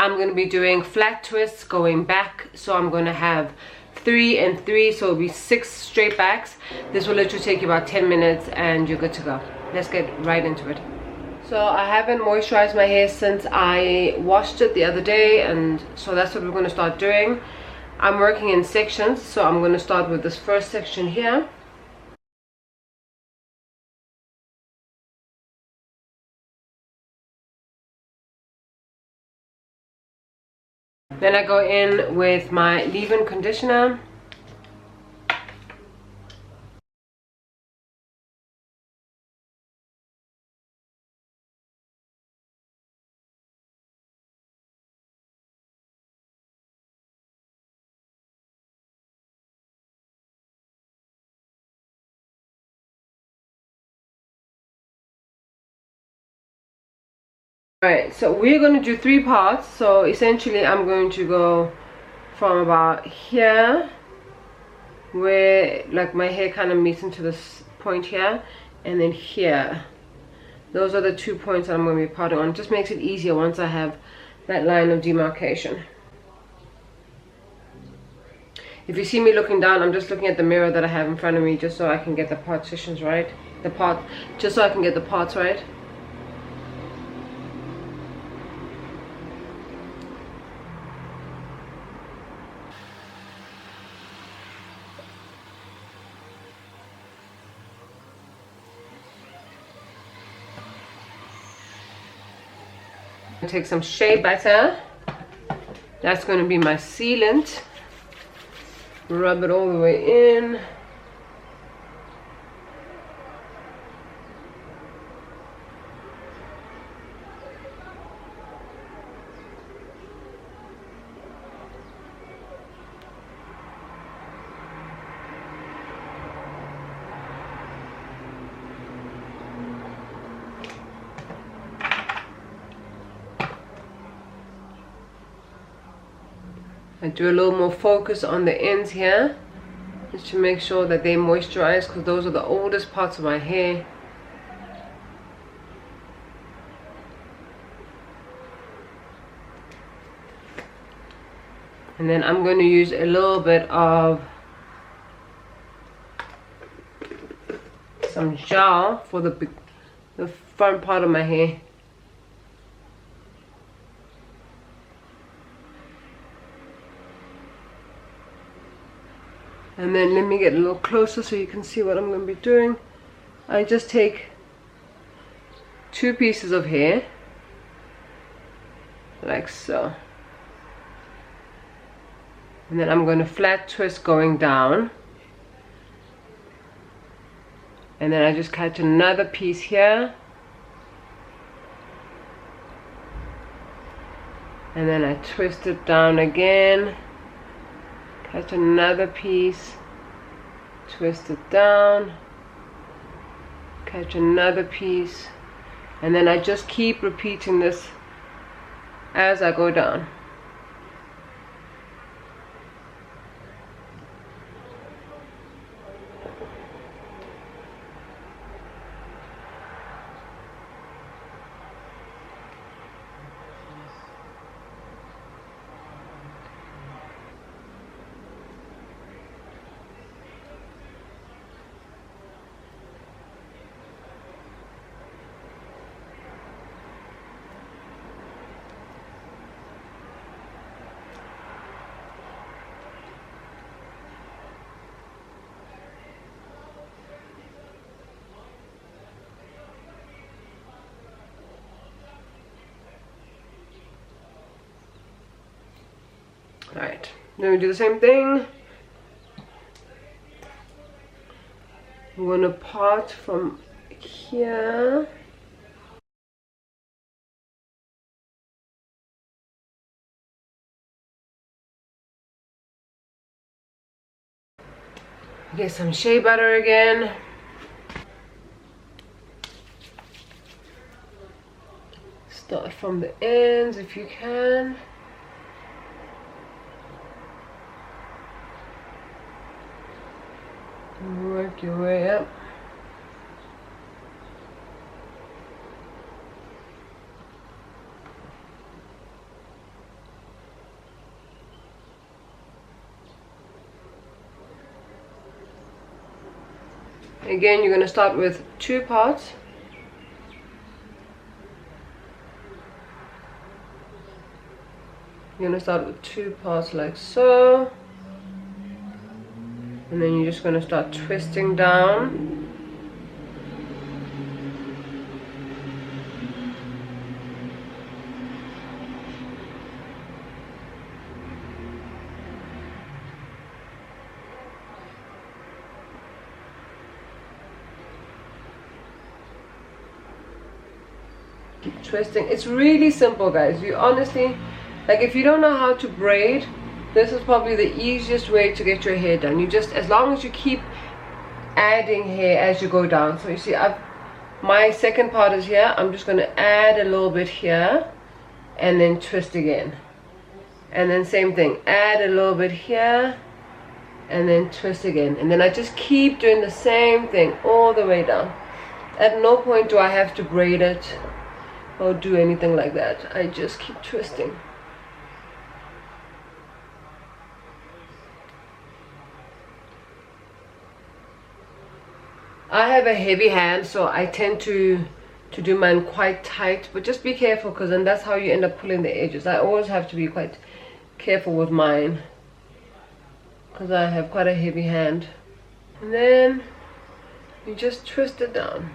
I'm going to be doing flat twists going back. So I'm going to have 3 and 3, so it'll be 6 straight backs. This will literally take you about 10 minutes and you're good to go. Let's get right into it. So I haven't moisturized my hair since I washed it the other day, and so that's what we're going to start doing. I'm working in sections, so I'm going to start with this first section here. Then I go in with my leave-in conditioner. Alright, so we're going to do 3 parts. So essentially I'm going to go from about here, where like my hair kind of meets into this point here, and then here. Those are the 2 points that I'm going to be parting on. It just makes it easier once I have that line of demarcation. If you see me looking down, I'm just looking at the mirror that I have in front of me, just so I can get the partitions right. Just so I can get the parts right. Take some shea butter. That's going to be my sealant. Rub it all the way in. I do a little more focus on the ends here, just to make sure that they moisturize, because those are the oldest parts of my hair. And then I'm going to use a little bit of some gel for the front part of my hair. And then let me get a little closer so you can see what I'm going to be doing. I just take 2 pieces of hair, like so. And then I'm going to flat twist going down. And then I just catch another piece here. And then I twist it down again. Catch another piece, twist it down, catch another piece, and then I just keep repeating this as I go down. Alright, then we do the same thing. I'm going to part from here. Get some shea butter again. Start from the ends if you can. Work your way up. Again, you're going to start with 2 parts. You're going to start with 2 parts like so. And then you're just going to start twisting down. Keep twisting. It's really simple, guys. You honestly, like, if you don't know how to braid, this is probably the easiest way to get your hair done. You just, as long as you keep adding hair as you go down. So you see, my second part is here. I'm just going to add a little bit here and then twist again. And then same thing, add a little bit here and then twist again. And then I just keep doing the same thing all the way down. At no point do I have to braid it or do anything like that. I just keep twisting. I have a heavy hand, so I tend to do mine quite tight, but just be careful, because then that's how you end up pulling the edges. I always have to be quite careful with mine because I have quite a heavy hand. And then you just twist it down.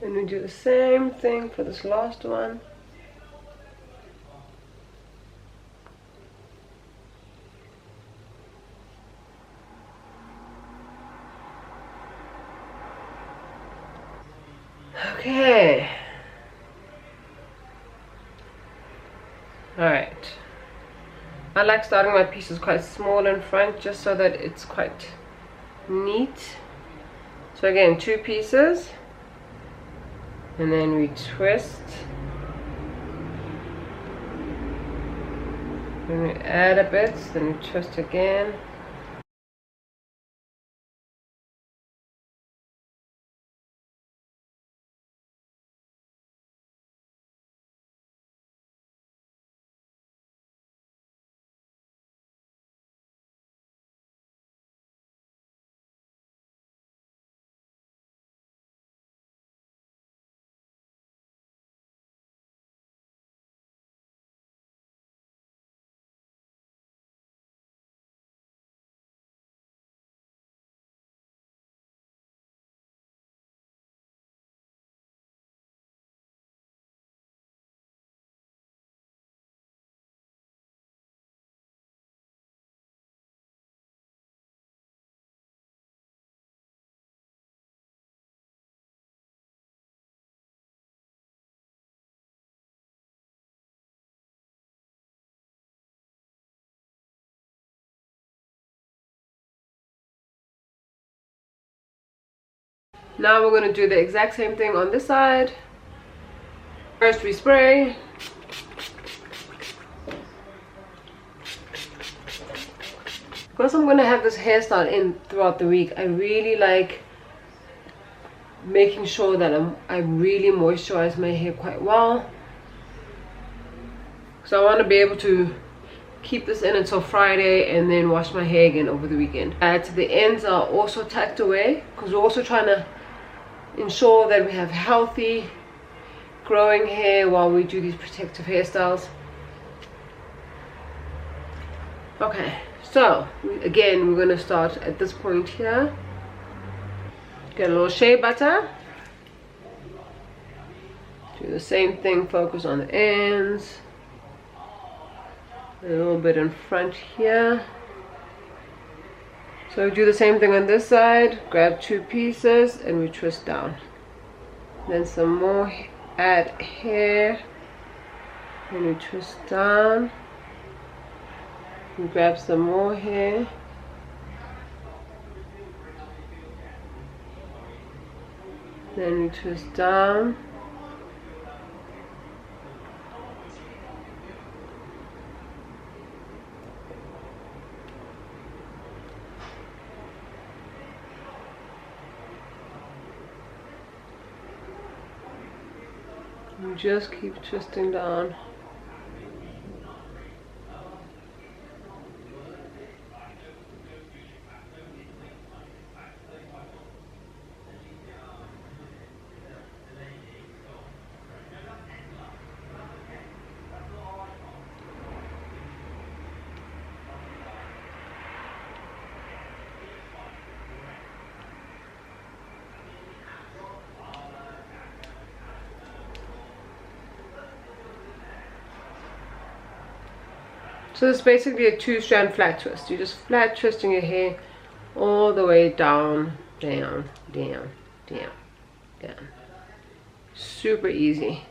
And we do the same thing for this last one. Okay. Alright. I like starting my pieces quite small in front just so that it's quite neat. So again, 2 pieces. And then we twist. Then we add a bit, then we twist again. Now we're going to do the exact same thing on this side. First we spray. Because I'm going to have this hairstyle in throughout the week, I really like making sure that I really moisturize my hair quite well. So I want to be able to keep this in until Friday and then wash my hair again over the weekend. The ends are also tucked away because we're also trying to ensure that we have healthy growing hair while we do these protective hairstyles. Okay, so again we're going to start at this point here. Get a little shea butter. Do the same thing, focus on the ends. A little bit in front here. So do the same thing on this side. Grab 2 pieces and we twist down. Then some more, add hair and we twist down. We grab some more hair. Then we twist down. You just keep twisting down. So it's basically a 2-strand flat twist. You're just flat twisting your hair all the way down, down, down, down, down. Super easy.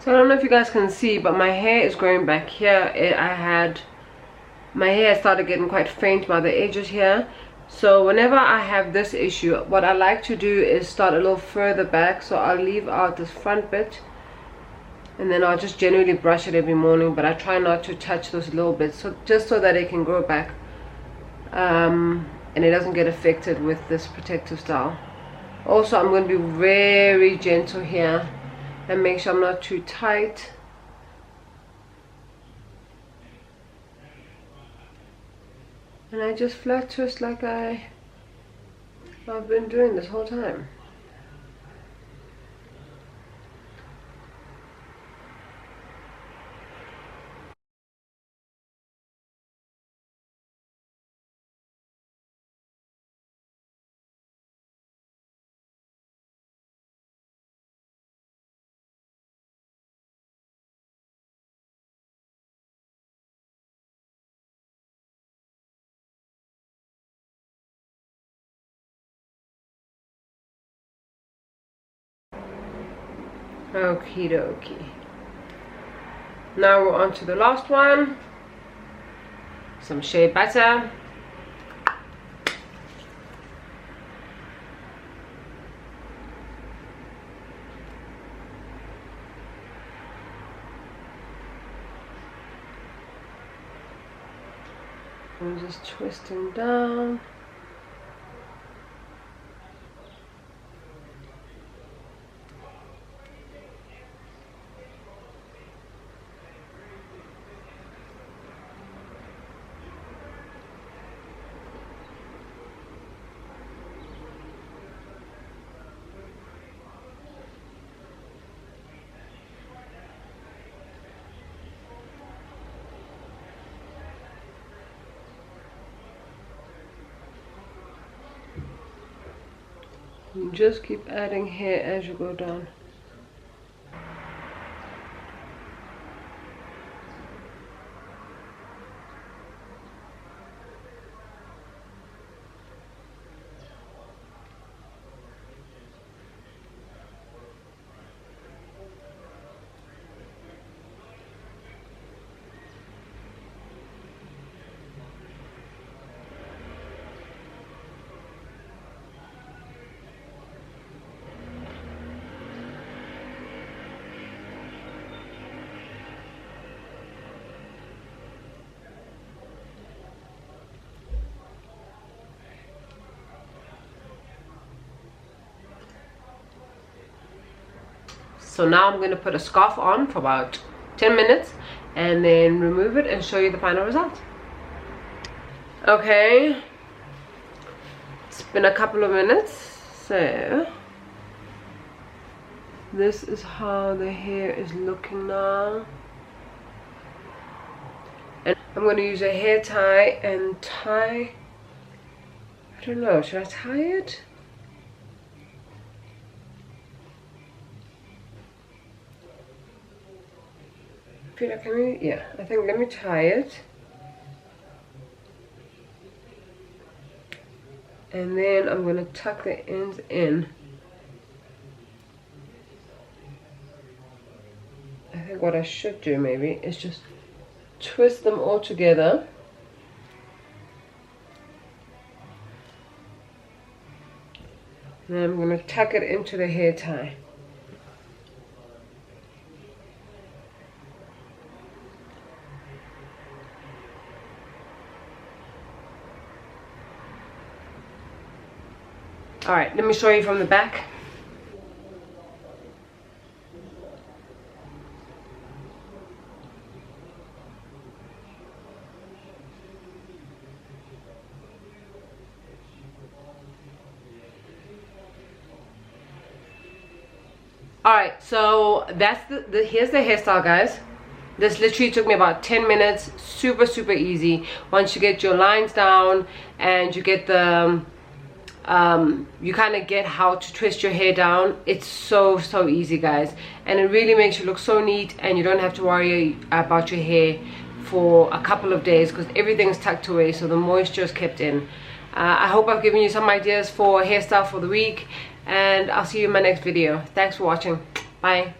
So I don't know if you guys can see, but my hair is growing back here. My hair started getting quite faint by the edges here. So whenever I have this issue, what I like to do is start a little further back. So I'll leave out this front bit, and then I'll just generally brush it every morning, but I try not to touch those little bits, so just so that it can grow back and it doesn't get affected with this protective style. Also, I'm going to be very gentle here and make sure I'm not too tight. And I just flat twist like I've been doing this whole time. Okie dokie. Now we're on to the last one. Some shea butter. I'm just twisting down. You just keep adding hair as you go down. So now I'm going to put a scarf on for about 10 minutes and then remove it and show you the final result. Okay, it's been a couple of minutes, so this is how the hair is looking now. And I'm going to use a hair tie and tie, I don't know, should I tie it? I feel like I think let me tie it. And then I'm going to tuck the ends in. I think what I should do maybe is just twist them all together. And then I'm going to tuck it into the hair tie. Alright, let me show you from the back. Alright, so that's here's the hairstyle, guys. This literally took me about 10 minutes. Super easy. Once you get your lines down and you get the you kind of get how to twist your hair down, it's so easy, guys, and it really makes you look so neat, and you don't have to worry about your hair for a couple of days because everything's tucked away, so the moisture is kept in. I hope I've given you some ideas for hairstyle for the week, and I'll see you in my next video. Thanks for watching. Bye.